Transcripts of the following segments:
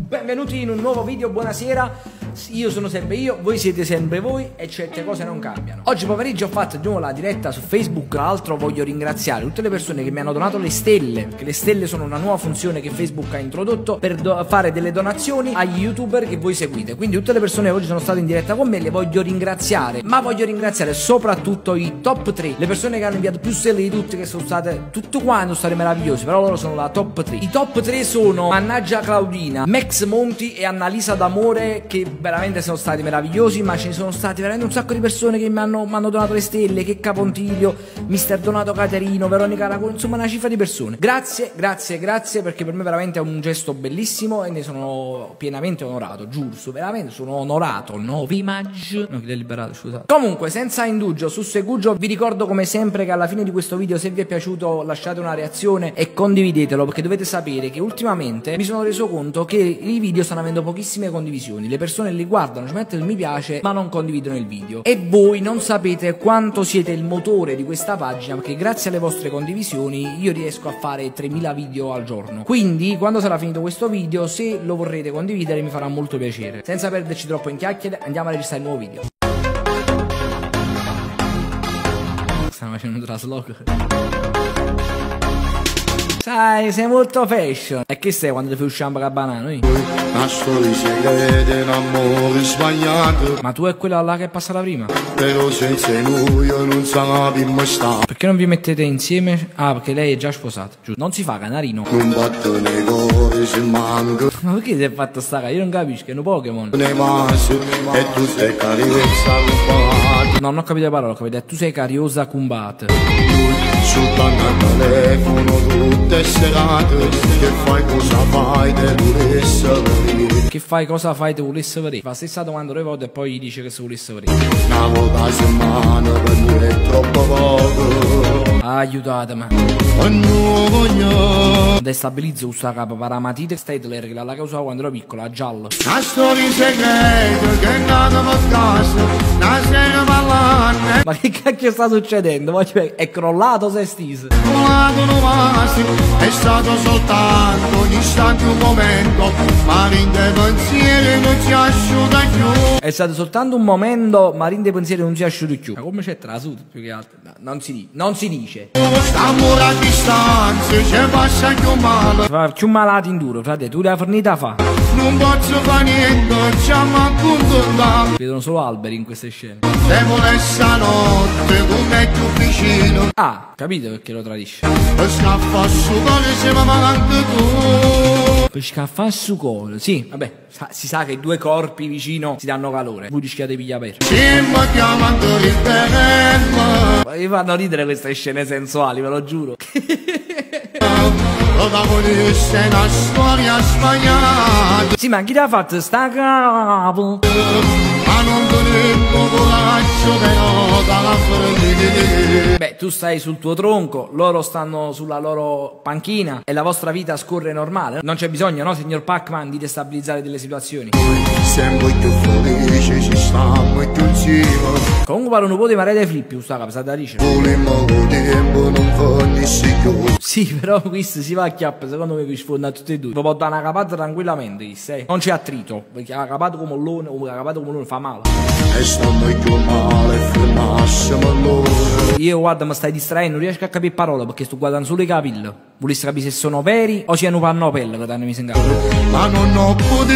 Benvenuti in un nuovo video, buonasera. Io sono sempre io, voi siete sempre voi e certe cose non cambiano. Oggi pomeriggio ho fatto di nuovo la diretta su Facebook. Tra l'altro voglio ringraziare tutte le persone che mi hanno donato le stelle, perché le stelle sono una nuova funzione che Facebook ha introdotto per fare delle donazioni agli youtuber che voi seguite. Quindi tutte le persone che oggi sono state in diretta con me le voglio ringraziare, ma voglio ringraziare soprattutto i top 3, le persone che hanno inviato più stelle di tutte, che sono state tutto quanto sono state meravigliose, però loro sono la top 3. I top 3 sono Mannaggia Claudina, Max Monti e Annalisa D'Amore, che veramente sono stati meravigliosi, ma ce ne sono stati veramente un sacco di persone che mi hanno donato le stelle, che Capontiglio, Mister Donato Caterino, Veronica Racco, insomma una cifra di persone. Grazie, perché per me veramente è un gesto bellissimo e ne sono pienamente onorato, giusto, veramente sono onorato. 9 maggio, no, chi l'ha liberato, scusate. Comunque, senza indugio, sussegugio, vi ricordo come sempre che alla fine di questo video, se vi è piaciuto, lasciate una reazione e condividetelo, perché dovete sapere che ultimamente mi sono reso conto che i video stanno avendo pochissime condivisioni, le persone li guardano, ci mettono il mi piace ma non condividono il video, e voi non sapete quanto siete il motore di questa pagina, perché grazie alle vostre condivisioni io riesco a fare 3000 video al giorno. Quindi quando sarà finito questo video, se lo vorrete condividere, mi farà molto piacere. Senza perderci troppo in chiacchiere, andiamo a registrare il nuovo video. Stanno facendo un trasloco. Sai, sei molto fashion. E che sei quando ti fai uscire a banana? Ma tu è quella là che è passata prima? Però senza lui io non sapevo stare. Perché non vi mettete insieme? Ah, perché lei è già sposata, giusto? Non si fa canarino. Non batto nei cuori se manco. Ma perché si è fatto sta cara? Io non capisco, è un Pokémon. Ne masi e tu sei carezza cumbat. No, non ho capito le parole, ho capito. Tu sei cariosa cumbat. Soltanto al telefono tutte serate. Che fai cosa fai te volesse venire. Che fai cosa fai te volesse vedere? Fa la stessa domanda 2 volte e poi gli dice che se volesse vedere. Una volta a settimana per me è troppo poco. Aiutatemi. Non voglio. Destabilizzo questa capa paramatite Stedler, che la usavo quando ero piccola, giallo. Una storia segreta che è nata per caso. Una sera parlando. Ma che cacchio sta succedendo? È crollato, se stise. È stato soltanto un istante, un momento, ma rinde pensieri non si asciuga più. È stato soltanto un momento, ma rinde pensieri non si asciuga più. Ma come c'è trasuto più che altro? No, non si dice. Stiamo a distanza, ci passa più male. Fa più malati in duro, frate, tu la fornita fa. Non posso fare niente, ci accontentato. Vedono solo alberi in queste scene. Se volesse la notte, come è più vicino. Ah, capito perché lo tradisce. Per scaffare su cuore se va anche tu. Per scaffare su cuore, sì, vabbè, si sa che i due corpi vicino si danno calore. Voi rischiate di pigliare aperto. Ci mettiamo anche il terreno. Mi fanno ridere queste scene sensuali, ve lo giuro. Protagonista è una storia sbagliata. Sì, ma chi ti ha fatto sta capo? Ma non tenevo coraggio però dalla fredda. Beh, tu stai sul tuo tronco, loro stanno sulla loro panchina e la vostra vita scorre normale. Non c'è bisogno, no, signor Pac-Man, di destabilizzare delle situazioni. Sempre più felice, ci stiamo più insieme. Comunque pare un po' di mare dei flippi, questa capa, sa da dice. Volemmo col tempo, non finissi più. Sì, però questo si va a chiappe, secondo me vi sfonda tutti e due. Vi può dare una capata tranquillamente, chi sei? Non c'è attrito, perché la capata come l'one, o la capata come l'one fa male. E stanno più male, fermassimo allora. Io guarda, mi stai distraendo, non riesco a capire parole, perché sto guardando solo i capelli. Volessi capire se sono veri o siano pannopelle che danno mi sengano. Ma non ho potuto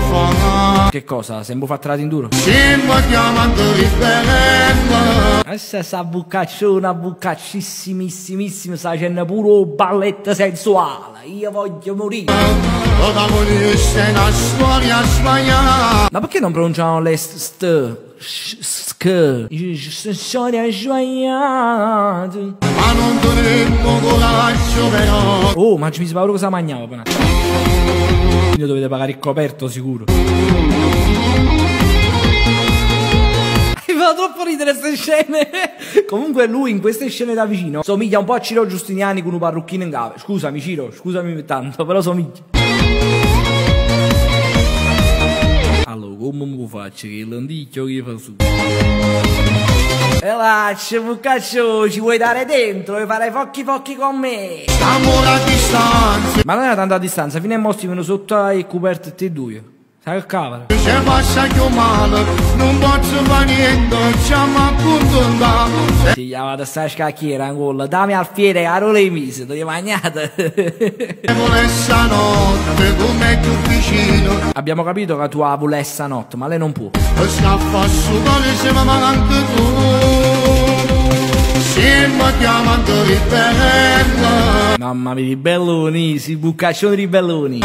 fare. Che cosa? Sembra fatto in duro? Ci mettiamo anche il terreno. Questa sta buccacciona, buccaccissimissimissima, sta facendo pure balletta sensuale. Io voglio morire. Protagonista è una storia sbagliata. Ma perché non pronunciano le storia sbagliata? Ma non tenevo coraggio però. Oh, ma ci mi si paura cosa mangiava. Quindi dovete pagare il coperto sicuro. Mi fa troppo ridere queste scene. Comunque lui in queste scene da vicino somiglia un po' a Ciro Giustiniani con un parrucchino in capo. Scusami Ciro, scusami tanto, però somiglia. Allora, come mi faccio che il lenticchio che fa su? Relax, Buccaccio, ci vuoi dare dentro e fare focchi con me? Amore a distanza. Ma non era tanto a distanza, fino a mostri venuto sotto e coperto te due. Sai che cavolo? Se passa più male, non posso fare niente, siamo appunto. Sì, gli vado a sta scacchiera ancora, dammi al fiere, caro le mise, ti magnate. Volessa notte, come più vicino. Abbiamo capito che tu la volessa notte, ma lei non può. Scappa a sudare se mi manca tu. Siamo chiamando ribella. Mamma mia, ribelloni, si buccaccioni ribelloni.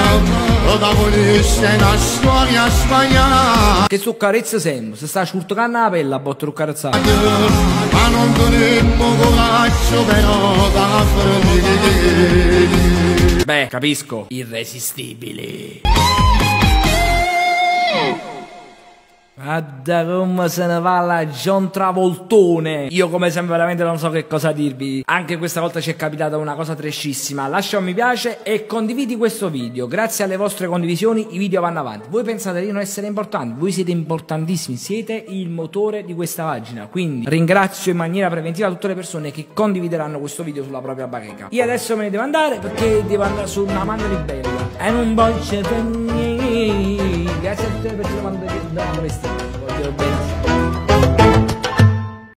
Lo da volesse una storia sbagliata. Che su carezza sempre, se sta scurtocando la pelle a botte lo carezzare. Ma non dovremmo coraggio però da fare. Beh, capisco. Irresistibili. Guarda come se ne va la John Travoltone. Io come sempre veramente non so che cosa dirvi. Anche questa volta ci è capitata una cosa trashissima. Lascia un mi piace e condividi questo video. Grazie alle vostre condivisioni i video vanno avanti. Voi pensate di non essere importanti? Voi siete importantissimi. Siete il motore di questa pagina. Quindi ringrazio in maniera preventiva tutte le persone che condivideranno questo video sulla propria bacheca. Io adesso me ne devo andare perché devo andare su una mano ribella. E non voglio per niente. Grazie a tutte le persone che mi hanno detto voglio bene.